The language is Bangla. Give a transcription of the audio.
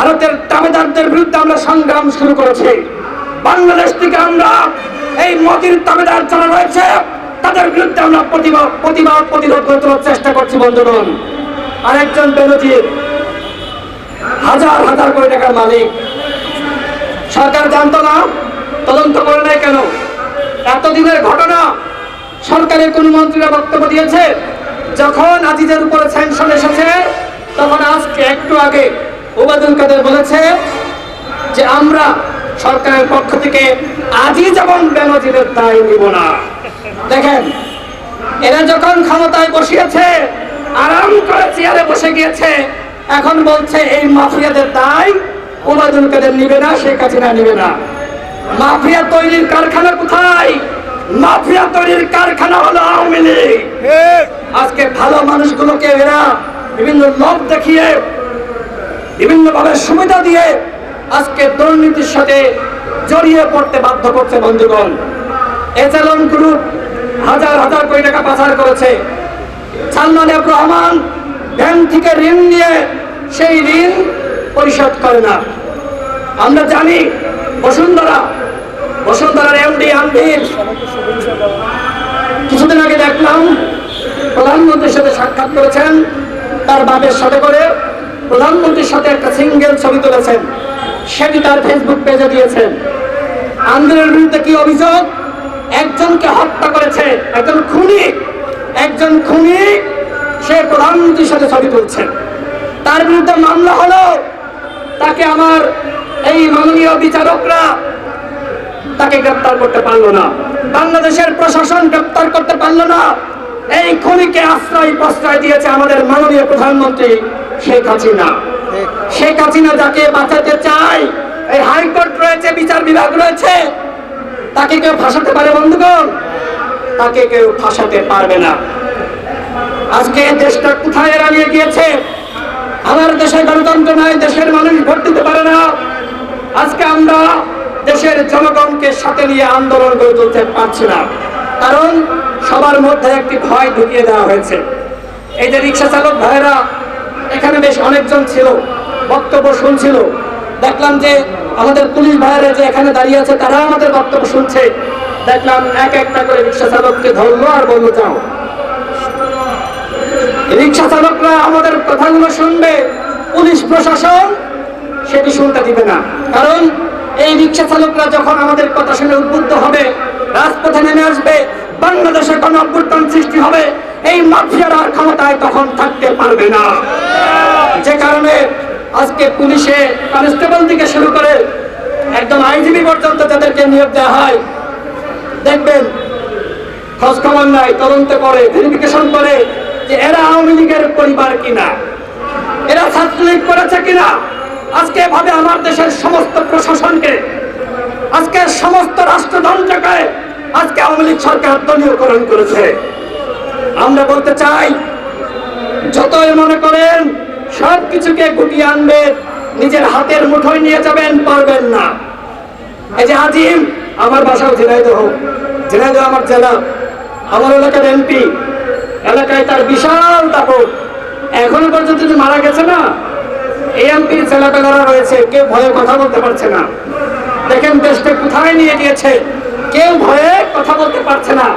ভারতের তাবেদারদের বিরুদ্ধে আমরা সংগ্রাম শুরু করেছি। বাংলাদেশ থেকে আমরা এই মোদির তাবেদার যারা রয়েছে তাদের বিরুদ্ধে আমরা প্রতিরোধ করে তোলার চেষ্টা করছি বন্ধুগণ। আরেকজন বেনজির হাজার হাজার কোটি টাকার মালিক, সরকার জানতো না, তদন্ত করে নাই কেন? এতদিনের ঘটনা সরকারের কোন মন্ত্রীরা বক্তব্য দিয়েছে? যখন আজিজের উপরে স্যাংশন এসেছে তখন আজকে একটু আগে ওবায়দুল কাদের বলেছে যে আমরা সরকারের পক্ষ থেকে আজিজ এবং বেনজিরের দায় নিব না। দেখেন, এরা যখন ক্ষমতায় বসিয়েছে, আরাম করে চেয়ারে বসে গিয়েছে, এখন বলছে এই মাফিয়াদের দায় ওবায়দুল কাদের নিবে না, শেখ হাসিনা নিবে না। মাফিয়া তৈরির কারখানা কোথায়? মাফিয়া তৈরির কারখানা হলো আওয়ামী লীগ। আজকে ভালো মানুষগুলোকে এরা বিভিন্ন লোভ দেখিয়ে, বিভিন্ন ভাবে সুবিধা দিয়ে আজকে দুর্নীতির সাথে জড়িয়ে পড়তে বাধ্য করছে বন্ধুগণ। এজালন গ্রুপ হাজার হাজার কোটি টাকা পাচার করেছে। সালমান এফ রহমান ব্যাংক থেকে ঋণ নিয়ে সেই ঋণ পরিশোধ করে না। আমরা জানি বসুন্ধরার এমডি আনভির কিছুদিন আগে দেখলাম প্রধানমন্ত্রীর সাথে সাক্ষাৎ করেছেন, তার বাপের সাথে করে প্রধানমন্ত্রীর সাথে একটা সিঙ্গেল ছবি তুলেছেন, সেটি তার ফেসবুক পেজে দিয়েছেন। আন্দোলনের বিরুদ্ধে কি অভিযোগ? একজনকে হত্যা করেছে, একজন খুনি সে প্রধানমন্ত্রীর সাথে ছবি তুলছেন, তার বিরুদ্ধে মামলা হলো। তাকে আমার এই মাননীয় বিচারকরা তাকে গ্রেপ্তার করতে পারলো না, বাংলাদেশের প্রশাসন গ্রেপ্তার করতে পারলো না। এই খুনিকে আশ্রয় প্রশ্রয় দিয়েছে আমাদের মাননীয় প্রধানমন্ত্রী শেখ হাসিনা। শেখ হাসিনা যাকে বাঁচাতে চায়, এই হাইকোর্ট রয়েছে, বিচার বিভাগ রয়েছে, তাকে কেউ ফাঁসাতে পারে বন্ধুগণ? তাকে কেউ ফাঁসাতে পারবে না। আজকে দেশটা কোথায় এরা নিয়ে গিয়েছে? আমার দেশে গণতন্ত্র নাই, দেশের মানুষ ভোট দিতে পারে না। আজকে আমরা দেশের জনগণকে সাথে নিয়ে আন্দোলন গড়ে তুলতে পারছি না, কারণ সবার মধ্যে একটি ভয় ঢুকিয়ে দেওয়া হয়েছে। এই যে রিক্সা চালক ভাইরা এখানে বেশ অনেকজন ছিল, বক্তব্য শুনছিল, দেখলাম যে আমাদের পুলিশ ভাইরা যে এখানে দাঁড়িয়ে আছে তারা আমাদের বক্তব্য শুনছে। দেখলাম এক একটা করে রিক্সা চালককে ধরলো আর বললো যাও। রিক্সা চালকরা আমাদের কথাগুলো শুনবে, পুলিশ প্রশাসন সেটি শুনতে দিবে না। কারণ এই রিক্সা চালকরা যখন আমাদের কথা শুনে উদ্বুদ্ধ হবে, রাজপথে নেমে আসবে, বাংলাদেশে গণ অভ্যুত্থান সৃষ্টি হবে, এই মাফিয়ারা আর ক্ষমতায় তখন থাকতে পারবে না। যে কারণে আজকে পুলিশে কনস্টেবল থেকে শুরু করে একদম আইজিবি পর্যন্ত যাদেরকে নিয়োগ দেওয়া হয়, দেখবেন খোঁজ খবর নাই, তদন্ত করে, ভেরিফিকেশন করে যে এরা আওয়ামী লীগের পরিবার কিনা, এরা ছাত্রলীগ করেছে কিনা। আজকে ভাবে আমার দেশের সমস্ত প্রশাসনকে, আজকে সমস্ত রাষ্ট্রযন্ত্রকে আজকে আওয়ামী লীগ সরকার দলীয়করণ করেছে। আমরা বলতে চাই, যতই মনে করেন সবকিছুকে গুটিয়ে আনবে, নিজের হাতের মুঠোয় নিয়ে যাবেন, পারবেন না। এই যে আজিম, আমার বাসাও ঝিনাইদহ আমার জেলা, আমার এলাকার এমপি, এলাকায় তার বিশাল দাপট, এখনো পর্যন্ত যে মারা গেছে না, এই এমপির ছেলেপেলারা রয়েছে, কেউ ভয়ে কথা বলতে পারছে না। দেখেন দেশটা কোথায় নিয়ে গিয়েছে, কেউ ভয়ে কথা বলতে পারছে না।